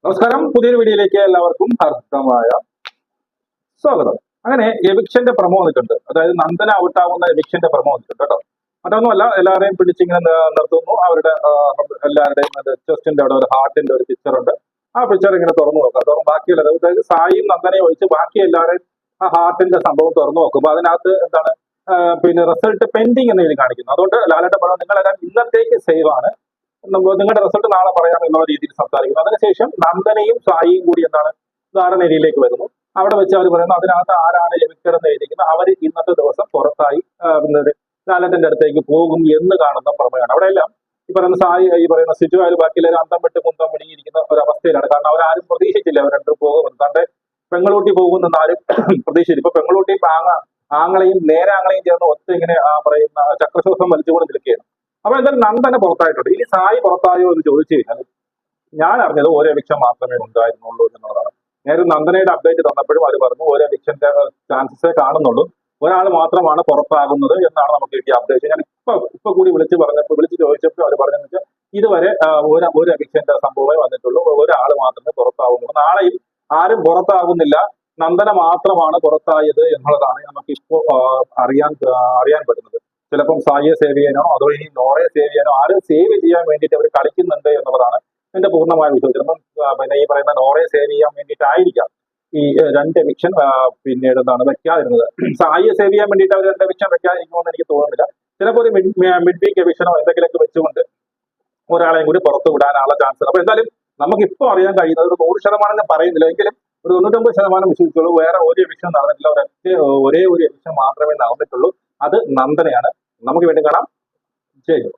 നമസ്കാരം, പുതിയൊരു വീഡിയോയിലേക്ക് എല്ലാവർക്കും ഹർഷമായ സ്വാഗതം. അങ്ങനെ എവിക്ഷന്റെ പ്രമോ വന്നിട്ടുണ്ട്. അതായത് നന്ദന ഔട്ടാവുന്ന എവിക്ഷന്റെ പ്രമോ വന്നിട്ടുണ്ട് കേട്ടോ. മറ്റൊന്നുമല്ല, എല്ലാവരെയും പിടിച്ചിങ്ങനെ നിർത്തുന്നു. അവരുടെ എല്ലാവരുടെയും ചെസ്റ്റിന്റെ അവിടെ ഒരു ഹാർട്ടിന്റെ ഒരു പിക്ചർ ഉണ്ട്. ആ പിക്ചർ ഇങ്ങനെ തുറന്നു നോക്കുക. തുറന്ന് ബാക്കിയുള്ള അതായത് സായിയും നന്ദനയും ഒഴിച്ച് ബാക്കി എല്ലാവരെയും ആ ഹാർട്ടിന്റെ സംഭവം തുറന്നു നോക്കുമ്പോൾ അതിനകത്ത് എന്താണ് പിന്നെ റിസൾട്ട് പെൻഡിങ് എന്ന് ഇതിൽ കാണിക്കുന്നു. അതുകൊണ്ട് ലാലേട്ടൻ പറഞ്ഞു, നിങ്ങളെല്ലാം ഇന്നത്തേക്ക് സേവ് ആണ്, നിങ്ങളുടെ റിസൾട്ട് നാളെ പറയാമെന്നുള്ള രീതിയിൽ സംസാരിക്കുന്നു. അതിനുശേഷം നന്ദനയും സായിയും കൂടി എന്താണ് ധാരണ ഏരിയയിലേക്ക് വരുന്നു. അവിടെ വെച്ച് അവർ പറയുന്നു, അതിനകത്ത് ആരാണ് എവിക്റ്റഡ് എന്ന് എഴുതിക്കുന്നത് അവർ ഇന്നത്തെ ദിവസം പുറത്തായി ലാലേട്ടന്റെ അടുത്തേക്ക് പോകും എന്ന് കാണുന്ന പ്രമേയമാണ്. അവിടെ എല്ലാം ഈ പറയുന്ന സായി, ഈ പറയുന്ന സിജു ആയാലും ബാക്കിയെല്ലാവരും അന്തം വിട്ട് കുന്തം പിടിയിരിക്കുന്ന ഒരു അവസ്ഥയിലാണ്. കാരണം അവരാരും പ്രതീക്ഷിച്ചില്ല അവർ രണ്ടും പോകുമെന്ന്. തന്റെ പെങ്ങളൂട്ടി പോകുമെന്ന് ആരും പ്രതീക്ഷിച്ചില്ല. ഇപ്പൊ പെങ്ങളൂട്ടി ആങ്ങളെയും നേരാങ്ങളെയും ചേർന്ന് ഒത്ത് ഇങ്ങനെ പറയുന്ന ചക്രശ്വാസം വലിച്ചുകൊണ്ട് നിൽക്കുകയാണ്. അപ്പൊ എന്തായാലും നന്ദന പുറത്തായിട്ടുണ്ട്. ഇനി സായി പുറത്തായോ എന്ന് ചോദിച്ചു കഴിഞ്ഞാൽ ഞാൻ അറിഞ്ഞത് ഒരു എവിക്ഷൻ മാത്രമേ ഉണ്ടായിരുന്നുള്ളൂ എന്നുള്ളതാണ്. നേരെ നന്ദനയുടെ അപ്ഡേറ്റ് തന്നപ്പോഴും അവർ പറഞ്ഞു ഒരു എവിക്ഷന്റെ ചാൻസസേ കാണുന്നുള്ളൂ, ഒരാൾ മാത്രമാണ് പുറത്താകുന്നത് എന്നാണ് നമുക്ക് കിട്ടിയ അപ്ഡേറ്റ്. ഞാൻ ഇപ്പൊ കൂടി വിളിച്ച് ചോദിച്ചപ്പോൾ അവർ പറഞ്ഞെന്ന് വെച്ചാൽ ഇതുവരെ ഒരു എവിക്ഷന്റെ സംഭവമേ വന്നിട്ടുള്ളൂ, ഒരാൾ മാത്രമേ പുറത്താകുന്നുള്ളൂ. നാളെയും ആരും പുറത്താകുന്നില്ല, നന്ദന മാത്രമാണ് പുറത്തായത് എന്നുള്ളതാണ് നമുക്ക് ഇപ്പോൾ അറിയാൻ പറ്റുന്നത്. ചിലപ്പം സായിയെ സേവ് ചെയ്യാനോ അതോ ഇനി നോറയെ സേവ് ചെയ്യാനോ ആരും സേവ് ചെയ്യാൻ വേണ്ടിയിട്ട് അവർ കളിക്കുന്നുണ്ട് എന്നുള്ളതാണ് എന്റെ പൂർണ്ണമായ വിശ്വാസം. ചിലപ്പം പിന്നെ ഈ പറയുന്ന നോറയെ സേവ് ചെയ്യാൻ വേണ്ടിയിട്ടായിരിക്കാം ഈ രണ്ട് എവിക്ഷൻ പിന്നീട് എന്താണ് വെക്കാതിരുന്നത്. സായിയെ സേവ് ചെയ്യാൻ വേണ്ടിയിട്ട് അവർ രണ്ട് എവിക്ഷൻ വെക്കാതിരിക്കുമെന്ന് എനിക്ക് തോന്നുന്നില്ല. ചിലപ്പോൾ ഒരു മിഡ് വീക്ക് എവിക്ഷനോ എന്തെങ്കിലുമൊക്കെ വെച്ചുകൊണ്ട് ഒരാളെയും കൂടി പുറത്തു വിടാനുള്ള ചാൻസ് ഉണ്ട്. അപ്പൊ എന്തായാലും നമുക്കിപ്പോൾ അറിയാൻ കഴിയുന്നത് ഒരു 100% ഞാൻ പറയുന്നില്ല, എങ്കിലും ഒരു 99% വിശ്വസിച്ചുള്ളൂ. വേറെ ഒരു എവിക്ഷൻ നടന്നിട്ടില്ല, ഒരേ ഒരു എവിക്ഷൻ മാത്രമേ നടന്നിട്ടുള്ളൂ. അത് നന്ദനയാണ്. നമുക്ക് വീണ്ടും കാണാം. ജയ്.